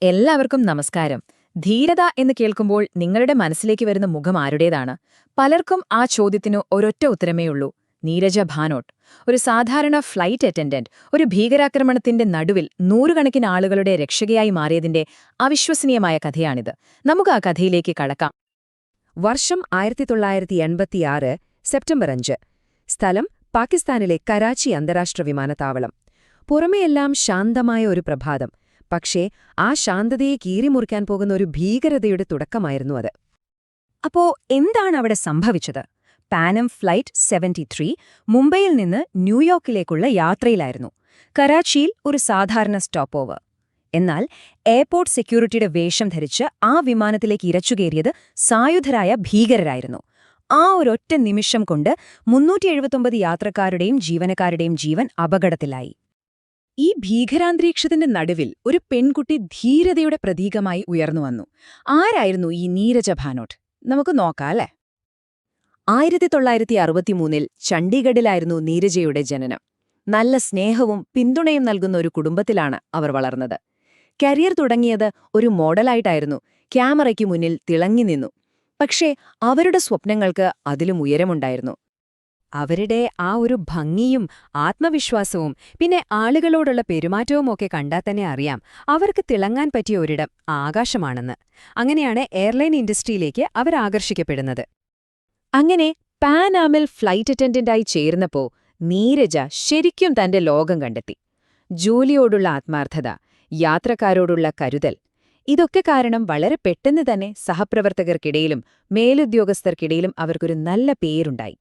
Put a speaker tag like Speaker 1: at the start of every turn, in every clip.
Speaker 1: എല്ലാവർക്കും നമസ്കാരം. ധീരത എന്ന് കേൾക്കുമ്പോൾ നിങ്ങളുടെ മനസ്സിലേക്ക് വരുന്ന മുഖം ആരുടേതാണ്? പലർക്കും ആ ചോദ്യത്തിന് ഒരൊറ്റ ഉത്തരമേയുള്ളൂ: നീരജ ഭാനോട്ട്. ഒരു സാധാരണ ഫ്ലൈറ്റ് അറ്റൻഡന്റ് ഒരു ഭീകരാക്രമണത്തിന്റെ നടുവിൽ നൂറുകണക്കിന് ആളുകളുടെ രക്ഷകയായി മാറിയതിന്റെ അവിശ്വസനീയമായ കഥയാണിത്. നമുക്ക് ആ കഥയിലേക്ക് കടക്കാം.
Speaker 2: വർഷം 1986 സെപ്റ്റംബർ 5. സ്ഥലം പാകിസ്ഥാനിലെ കരാച്ചി അന്താരാഷ്ട്ര വിമാനത്താവളം. പുറമെയെല്ലാം ശാന്തമായ ഒരു പ്രഭാതം. പക്ഷേ ആ ശാന്തതയെ കീറിമുറിക്കാൻ പോകുന്ന ഒരു ഭീകരതയുടെ തുടക്കമായിരുന്നു അത്.
Speaker 1: അപ്പോ എന്താണ് അവിടെ സംഭവിച്ചത്? പാനം ഫ്ലൈറ്റ് 73 മുംബൈയിൽ നിന്ന് ന്യൂയോർക്കിലേക്കുള്ള യാത്രയിലായിരുന്നു. കറാച്ചിയിൽ ഒരു സാധാരണ സ്റ്റോപ്പ് ഓവർ. എന്നാൽ എയർപോർട്ട് സെക്യൂരിറ്റിയുടെ വേഷം ധരിച്ച് ആ വിമാനത്തിലേക്ക് ഇരച്ചുകയറിയത് സായുധരായ ഭീകരരായിരുന്നു. ആ ഒരൊറ്റ നിമിഷം കൊണ്ട് 379 യാത്രക്കാരുടെയും ജീവനക്കാരുടെയും ജീവൻ അപകടത്തിലായി. ഈ ഭീകരാന്തരീക്ഷത്തിന്റെ നടുവിൽ ഒരു പെൺകുട്ടി ധീരതയുടെ പ്രതീകമായി ഉയർന്നുവന്നു. ആരായിരുന്നു ഈ നീരജ ഭാനോട്ട്? നമുക്ക് നോക്കാം അല്ലേ. 1963 ചണ്ഡീഗഡിലായിരുന്നു നീരജയുടെ ജനനം. നല്ല സ്നേഹവും പിന്തുണയും നൽകുന്ന ഒരു കുടുംബത്തിലാണ് അവർ വളർന്നത്. കരിയർ തുടങ്ങിയത് ഒരു മോഡലായിട്ടായിരുന്നു. ക്യാമറയ്ക്ക് മുന്നിൽ തിളങ്ങി നിന്നു. പക്ഷേ അവരുടെ സ്വപ്നങ്ങൾക്ക് അതിലും ഉയരമുണ്ടായിരുന്നു.
Speaker 2: അവരുടെ ആ ഒരു ഭംഗിയും ആത്മവിശ്വാസവും പിന്നെ ആളുകളോടുള്ള പെരുമാറ്റവുമൊക്കെ കണ്ടാൽ തന്നെ അറിയാം അവർക്ക് തിളങ്ങാൻ പറ്റിയ ഒരിടം ആകാശമാണെന്ന്. അങ്ങനെയാണ് എയർലൈൻ ഇൻഡസ്ട്രിയിലേക്ക് അവർ ആകർഷിക്കപ്പെടുന്നത്.
Speaker 1: അങ്ങനെ പാനാമിൽ ഫ്ലൈറ്റ് അറ്റൻഡന്റായി ചേർന്നപ്പോ നീരജ ശരിക്കും തന്റെ ലോകം കണ്ടെത്തി. ജോലിയോടുള്ള ആത്മാർത്ഥത, യാത്രക്കാരോടുള്ള കരുതൽ, ഇതൊക്കെ കാരണം വളരെ പെട്ടെന്ന് തന്നെ സഹപ്രവർത്തകർക്കിടയിലും മേലുദ്യോഗസ്ഥർക്കിടയിലും അവർക്കൊരു നല്ല പേരുണ്ടായി.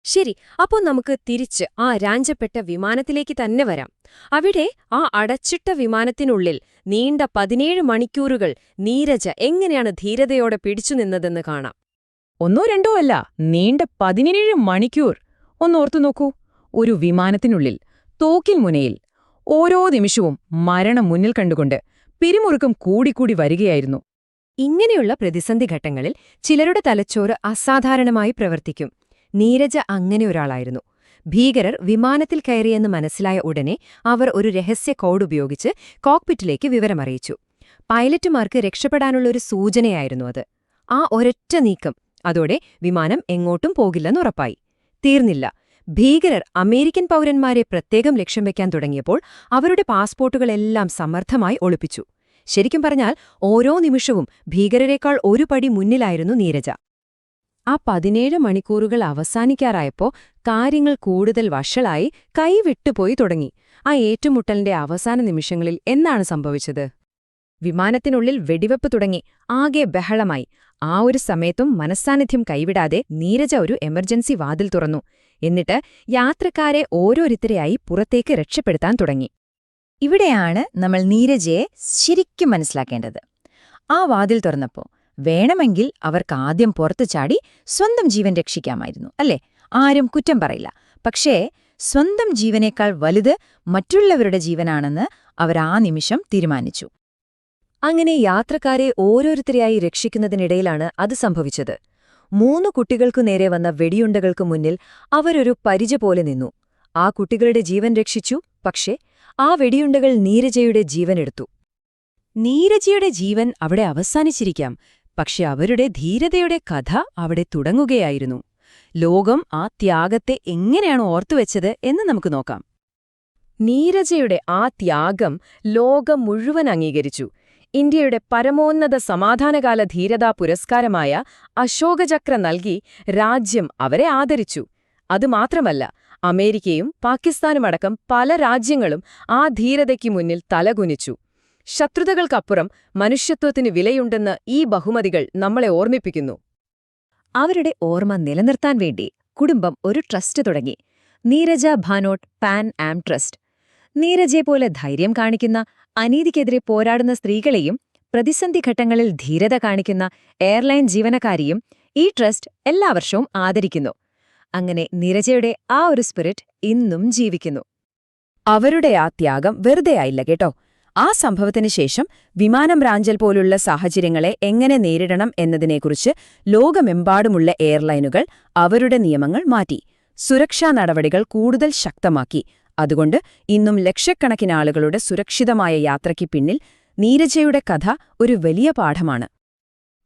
Speaker 2: ശരി, അപ്പോൾ നമുക്ക് തിരിച്ച് ആ രാഞ്ചപ്പെട്ട വിമാനത്തിലേക്ക് തന്നെ വരാം. അവിടെ ആ അടച്ചിട്ട വിമാനത്തിനുള്ളിൽ നീണ്ട 17 മണിക്കൂറുകൾ നീരജ എങ്ങനെയാണ് ധീരതയോടെ പിടിച്ചുനിന്നതെന്ന് കാണാം.
Speaker 1: ഒന്നോ രണ്ടോ അല്ല, നീണ്ട 17 മണിക്കൂർ. ഒന്നോർത്തു നോക്കൂ. ഒരു വിമാനത്തിനുള്ളിൽ, തോക്കിൽ മുനയിൽ, ഓരോ നിമിഷവും മരണം മുന്നിൽ കണ്ടുകൊണ്ട് പിരിമുറുക്കം കൂടിക്കൂടി വരികയായിരുന്നു.
Speaker 2: ഇങ്ങനെയുള്ള പ്രതിസന്ധി ഘട്ടങ്ങളിൽ ചിലരുടെ തലച്ചോറ് അസാധാരണമായി പ്രവർത്തിക്കും. നീരജ അങ്ങനെ ഒരാളായിരുന്നു. ഭീകരർ വിമാനത്തിൽ കയറിയെന്ന് മനസ്സിലായ ഉടനെ അവർ ഒരു രഹസ്യ കോഡ് ഉപയോഗിച്ച് കോക്പിറ്റിലേക്ക് വിവരമറിയിച്ചു. പൈലറ്റുമാർക്ക് രക്ഷപ്പെടാനുള്ള ഒരു സൂചനയായിരുന്നു അത്. ആ ഒരൊറ്റ നീക്കം, അതോടെ വിമാനം എങ്ങോട്ടും പോകില്ലെന്നുറപ്പായി. തീർന്നില്ല. ഭീകരർ അമേരിക്കൻ പൗരന്മാരെ പ്രത്യേകം ലക്ഷ്യം വയ്ക്കാൻ തുടങ്ങിയപ്പോൾ അവരുടെ പാസ്പോർട്ടുകളെല്ലാം സമർത്ഥമായി ഒളിപ്പിച്ചു. ശരിക്കും പറഞ്ഞാൽ ഓരോ നിമിഷവും ഭീകരരേക്കാൾ ഒരു പടി മുന്നിലായിരുന്നു നീരജ. ആ 17 മണിക്കൂറുകൾ അവസാനിക്കാറായപ്പോ കാര്യങ്ങൾ കൂടുതൽ വഷളായി, കൈവിട്ടുപോയി തുടങ്ങി. ആ ഏറ്റുമുട്ടലിന്റെ അവസാന നിമിഷങ്ങളിൽ എന്താണ് സംഭവിച്ചത്? വിമാനത്തിനുള്ളിൽ വെടിവെപ്പ് തുടങ്ങി. ആകെ ബഹളമായി. ആ ഒരു സമയത്തും മനസ്സാന്നിധ്യം കൈവിടാതെ നീരജ ഒരു എമർജൻസി വാതിൽ തുറന്നു. എന്നിട്ട് യാത്രക്കാരെ ഓരോരുത്തരെയായി പുറത്തേക്ക് രക്ഷപ്പെടുത്താൻ തുടങ്ങി. ഇവിടെയാണ് നമ്മൾ നീരജയെ ശരിക്കും മനസ്സിലാക്കേണ്ടത്. ആ വാതിൽ തുറന്നപ്പോ വേണമെങ്കിൽ അവർക്കാദ്യം പുറത്തു ചാടി സ്വന്തം ജീവൻ രക്ഷിക്കാമായിരുന്നു, അല്ലേ? ആരും കുറ്റം പറയില്ല. പക്ഷേ സ്വന്തം ജീവനേക്കാൾ വലുത് മറ്റുള്ളവരുടെ ജീവനാണെന്ന് അവർ ആ നിമിഷം തീരുമാനിച്ചു. അങ്ങനെ യാത്രക്കാരെ ഓരോരുത്തരെയായി രക്ഷിക്കുന്നതിനിടയിലാണ് അത് സംഭവിച്ചത്. 3 കുട്ടികൾക്കു നേരെ വന്ന വെടിയുണ്ടകൾക്കു മുന്നിൽ അവരൊരു പരിച പോലെ നിന്നു. ആ കുട്ടികളുടെ ജീവൻ രക്ഷിച്ചു. പക്ഷേ ആ വെടിയുണ്ടകൾ നീരജയുടെ ജീവനെടുത്തു. നീരജയുടെ ജീവൻ അവിടെ അവസാനിച്ചിരിക്കാം, പക്ഷെ അവരുടെ ധീരതയുടെ കഥ അവിടെ തുടങ്ങുകയായിരുന്നു. ലോകം ആ ത്യാഗത്തെ എങ്ങനെയാണ് ഓർത്തുവെച്ചത് എന്ന് നമുക്ക് നോക്കാം. നീരജയുടെ ആ ത്യാഗം ലോകം മുഴുവൻ അംഗീകരിച്ചു. ഇന്ത്യയുടെ പരമോന്നത സമാധാനകാല ധീരതാ പുരസ്കാരമായ അശോകചക്ര നൽകി രാജ്യം അവരെ ആദരിച്ചു. അതുമാത്രമല്ല, അമേരിക്കയും പാകിസ്ഥാനുമടക്കം പല രാജ്യങ്ങളും ആ ധീരതയ്ക്ക് മുന്നിൽ തലകുനിച്ചു. ശത്രുതകൾക്കപ്പുറം മനുഷ്യത്വത്തിന് വിലയുണ്ടെന്ന് ഈ ബഹുമതികൾ നമ്മളെ ഓർമ്മിപ്പിക്കുന്നു. അവരുടെ ഓർമ്മ നിലനിർത്താൻ വേണ്ടി കുടുംബം ഒരു ട്രസ്റ്റ് തുടങ്ങി, Neerja Bhanot Pan Am trust. നീരജയെപ്പോലെ ധൈര്യം കാണിക്കുന്ന, അനീതിക്കെതിരെ പോരാടുന്ന സ്ത്രീകളെയും പ്രതിസന്ധി ഘട്ടങ്ങളിൽ ധീരത കാണിക്കുന്ന എയർലൈൻ ജീവനക്കാരെയും ഈ ട്രസ്റ്റ് എല്ലാ വർഷവും ആദരിക്കുന്നു. അങ്ങനെ നീരജയുടെ ആ ഒരു സ്പിരിറ്റ് ഇന്നും ജീവിക്കുന്നു. അവരുടെ ആ ത്യാഗം വെറുതെയായില്ല കേട്ടോ. ആ സംഭവത്തിന് ശേഷം വിമാനം റാഞ്ചൽ പോലുള്ള സാഹചര്യങ്ങളെ എങ്ങനെ നേരിടണം എന്നതിനെക്കുറിച്ച് ലോകമെമ്പാടുമുള്ള എയർലൈനുകൾ അവരുടെ നിയമങ്ങൾ മാറ്റി. സുരക്ഷാ നടപടികൾ കൂടുതൽ ശക്തമാക്കി. അതുകൊണ്ട് ഇന്നും ലക്ഷക്കണക്കിന് ആളുകളുടെ സുരക്ഷിതമായ യാത്രയ്ക്ക് പിന്നിൽ
Speaker 1: നീരജയുടെ കഥ ഒരു വലിയ പാഠമാണ്.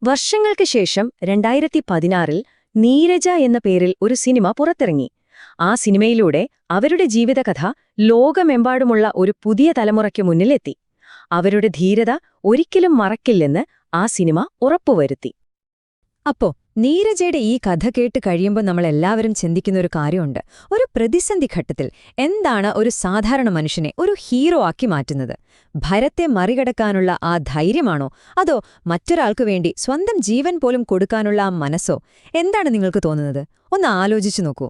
Speaker 1: വർഷങ്ങൾക്ക് ശേഷം 2016-ൽ നീരജ എന്ന പേരിൽ ഒരു സിനിമ പുറത്തിറങ്ങി. ആ സിനിമയിലൂടെ അവരുടെ ജീവിതകഥ ലോകമെമ്പാടുമുള്ള ഒരു പുതിയ തലമുറയ്ക്ക് മുന്നിലെത്തി. അവരുടെ ധീരത ഒരിക്കലും മറക്കില്ലെന്ന് ആ സിനിമ ഉറപ്പുവരുത്തി.
Speaker 2: അപ്പോ നീരജയുടെ ഈ കഥ കേട്ട് കഴിയുമ്പോൾ നമ്മളെല്ലാവരും ചിന്തിക്കുന്നൊരു കാര്യമുണ്ട്. ഒരു പ്രതിസന്ധി ഘട്ടത്തിൽ എന്താണ് ഒരു സാധാരണ മനുഷ്യനെ ഒരു ഹീറോ ആക്കി മാറ്റുന്നത്? ഭരത്തെ മറികടക്കാനുള്ള ആ ധൈര്യമാണോ, അതോ മറ്റൊരാൾക്കു വേണ്ടി സ്വന്തം ജീവൻ പോലും കൊടുക്കാനുള്ള ആ മനസ്സോ? എന്താണ് നിങ്ങൾക്ക് തോന്നുന്നത്? ഒന്ന് ആലോചിച്ചു നോക്കൂ.